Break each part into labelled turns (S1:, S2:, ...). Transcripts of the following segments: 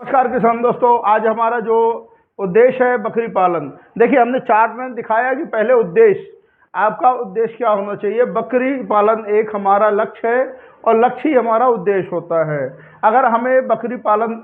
S1: नमस्कार किसान दोस्तों, आज हमारा जो उद्देश्य है बकरी पालन। देखिए, हमने चार्ट में दिखाया कि पहले उद्देश्य, आपका उद्देश्य क्या होना चाहिए। बकरी पालन एक हमारा लक्ष्य है और लक्ष्य ही हमारा उद्देश्य होता है। अगर हमें बकरी पालन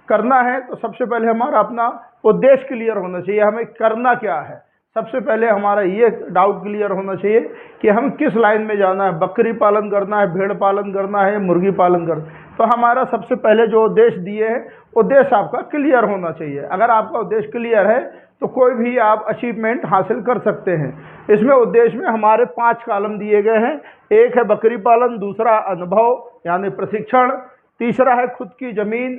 S1: करना है तो सबसे पहले हमारा अपना उद्देश्य क्लियर होना चाहिए, हमें करना क्या है। सबसे पहले हमारा ये डाउट क्लियर होना चाहिए कि हम किस लाइन में जाना है, बकरी पालन करना है, भेड़ पालन करना है, मुर्गी पालन करना है। तो हमारा सबसे पहले जो उद्देश्य दिए हैं, उद्देश्य आपका क्लियर होना चाहिए। अगर आपका उद्देश्य क्लियर है तो कोई भी आप अचीवमेंट हासिल कर सकते हैं। इसमें उद्देश्य में हमारे 5 कॉलम दिए गए हैं। एक है बकरी पालन, दूसरा अनुभव यानी प्रशिक्षण, तीसरा है खुद की ज़मीन,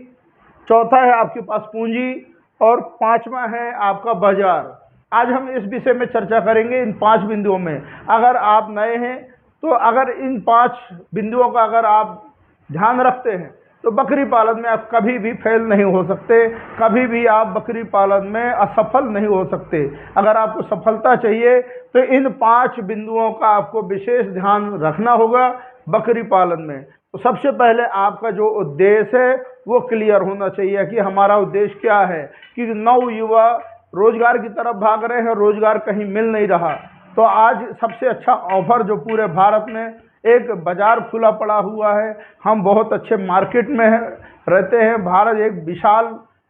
S1: चौथा है आपके पास पूंजी और 5वां है आपका बाजार। आज हम इस विषय में चर्चा करेंगे इन 5 बिंदुओं में। अगर आप नए हैं तो अगर इन 5 बिंदुओं का अगर आप ध्यान रखते हैं तो बकरी पालन में आप कभी भी फेल नहीं हो सकते, कभी भी आप बकरी पालन में असफल नहीं हो सकते। अगर आपको सफलता चाहिए तो इन 5 बिंदुओं का आपको विशेष ध्यान रखना होगा बकरी पालन में। तो सबसे पहले आपका जो उद्देश्य है वो क्लियर होना चाहिए कि हमारा उद्देश्य क्या है। कि नव युवा रोजगार की तरफ भाग रहे हैं, रोजगार कहीं मिल नहीं रहा। तो आज सबसे अच्छा ऑफर जो पूरे भारत में एक बाजार खुला पड़ा हुआ है, हम बहुत अच्छे मार्केट में रहते हैं। भारत एक विशाल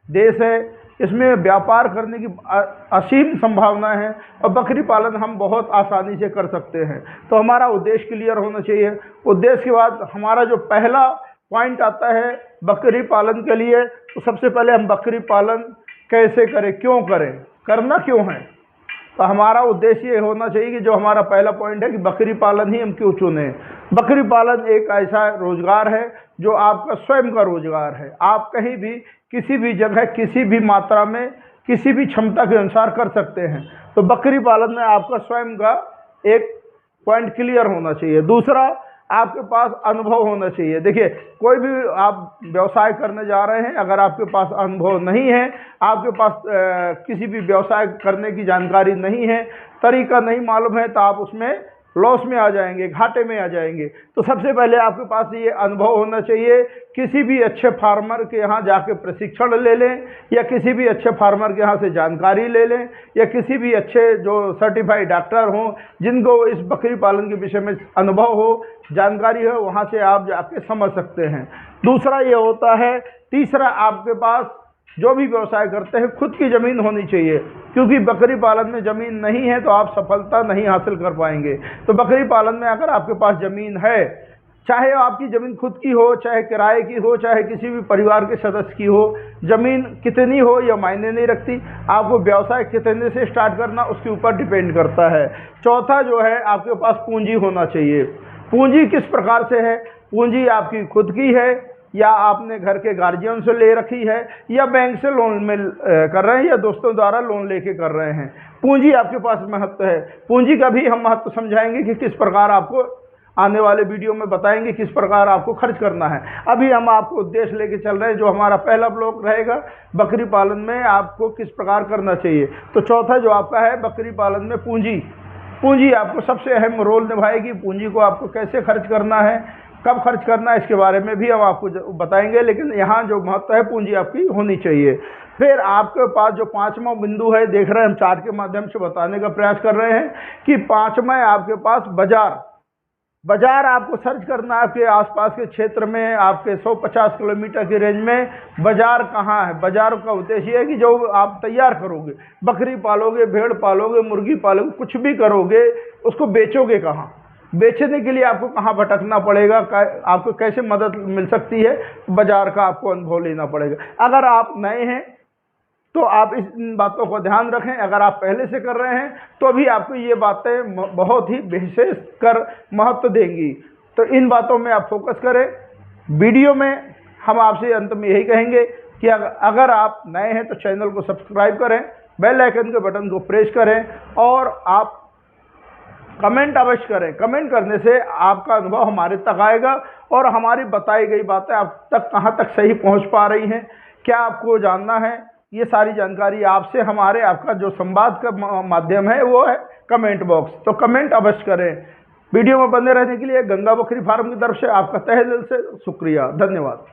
S1: देश है, इसमें व्यापार करने की असीम संभावना है और बकरी पालन हम बहुत आसानी से कर सकते हैं। तो हमारा उद्देश्य क्लियर होना चाहिए। उद्देश्य के बाद हमारा जो पहला पॉइंट आता है बकरी पालन के लिए, तो सबसे पहले हम बकरी पालन कैसे करें, क्यों करें, करना क्यों है। तो हमारा उद्देश्य ये होना चाहिए कि जो हमारा पहला पॉइंट है कि बकरी पालन ही हम क्यों चुने। बकरी पालन एक ऐसा रोजगार है जो आपका स्वयं का रोजगार है। आप कहीं भी किसी भी जगह किसी भी मात्रा में किसी भी क्षमता के अनुसार कर सकते हैं। तो बकरी पालन में आपका स्वयं का एक पॉइंट क्लियर होना चाहिए। दूसरा, आपके पास अनुभव होना चाहिए। देखिए, कोई भी आप व्यवसाय करने जा रहे हैं, अगर आपके पास अनुभव नहीं है, आपके पास किसी भी व्यवसाय करने की जानकारी नहीं है, तरीका नहीं मालूम है, तो आप उसमें लॉस में आ जाएंगे, घाटे में आ जाएंगे। तो सबसे पहले आपके पास ये अनुभव होना चाहिए। किसी भी अच्छे फार्मर के यहाँ जाके प्रशिक्षण ले लें, या किसी भी अच्छे फार्मर के यहाँ से जानकारी ले लें, या किसी भी अच्छे जो सर्टिफाइड डॉक्टर हों जिनको इस बकरी पालन के विषय में अनुभव हो, जानकारी हो, वहाँ से आप जाके समझ सकते हैं। दूसरा ये होता है, तीसरा आपके पास जो भी व्यवसाय करते हैं खुद की ज़मीन होनी चाहिए, क्योंकि बकरी पालन में ज़मीन नहीं है तो आप सफलता नहीं हासिल कर पाएंगे। तो बकरी पालन में अगर आपके पास ज़मीन है, चाहे आपकी ज़मीन खुद की हो, चाहे किराए की हो, चाहे किसी भी परिवार के सदस्य की हो, ज़मीन कितनी हो यह मायने नहीं रखती। आपको व्यवसाय कितने से स्टार्ट करना उसके ऊपर डिपेंड करता है। चौथा जो है, आपके पास पूंजी होना चाहिए। पूंजी किस प्रकार से है, पूंजी आपकी खुद की है या आपने घर के गार्जियन से ले रखी है, या बैंक से लोन में कर रहे हैं, या दोस्तों द्वारा लोन लेके कर रहे हैं। पूंजी आपके पास महत्व है। पूंजी का भी हम महत्व समझाएंगे कि किस प्रकार आपको आने वाले वीडियो में बताएंगे किस प्रकार आपको खर्च करना है। अभी हम आपको उद्देश्य लेके चल रहे हैं, जो हमारा पहला ब्लॉक रहेगा बकरी पालन में आपको किस प्रकार करना चाहिए। तो चौथा जो आपका है बकरी पालन में पूंजी, पूंजी आपको सबसे अहम रोल निभाएगी। पूंजी को आपको कैसे खर्च करना है, कब खर्च करना है, इसके बारे में भी हम आपको बताएंगे, लेकिन यहाँ जो महत्व है पूंजी आपकी होनी चाहिए। फिर आपके पास जो 5वां बिंदु है, देख रहे हैं हम चार्ट के माध्यम से बताने का प्रयास कर रहे हैं कि 5वां आपके पास बाजार। बाजार आपको सर्च करना है आपके आसपास के क्षेत्र में, आपके 150 किलोमीटर की रेंज में बाजार कहाँ है। बाजार का उद्देश्य है कि जो आप तैयार करोगे, बकरी पालोगे, भेड़ पालोगे, मुर्गी पालोगे, कुछ भी करोगे, उसको बेचोगे कहाँ, बेचने के लिए आपको कहाँ भटकना पड़ेगा, आपको कैसे मदद मिल सकती है, बाजार का आपको अनुभव लेना पड़ेगा। अगर आप नए हैं तो आप इन बातों को ध्यान रखें। अगर आप पहले से कर रहे हैं तो भी आपको ये बातें बहुत ही विशेष कर महत्व देंगी। तो इन बातों में आप फोकस करें। वीडियो में हम आपसे अंत में यही कहेंगे कि अगर आप नए हैं तो चैनल को सब्सक्राइब करें, बेल आइकन के बटन को प्रेस करें और आप कमेंट अवश्य करें। कमेंट करने से आपका अनुभव हमारे तक आएगा और हमारी बताई गई बातें आप तक कहाँ तक सही पहुँच पा रही हैं, क्या आपको जानना है, ये सारी जानकारी आपसे हमारे आपका जो संवाद का माध्यम है वो है कमेंट बॉक्स। तो कमेंट अवश्य करें। वीडियो में बने रहने के लिए गंगा बकरी फार्म की तरफ से आपका तहे दिल से शुक्रिया, धन्यवाद।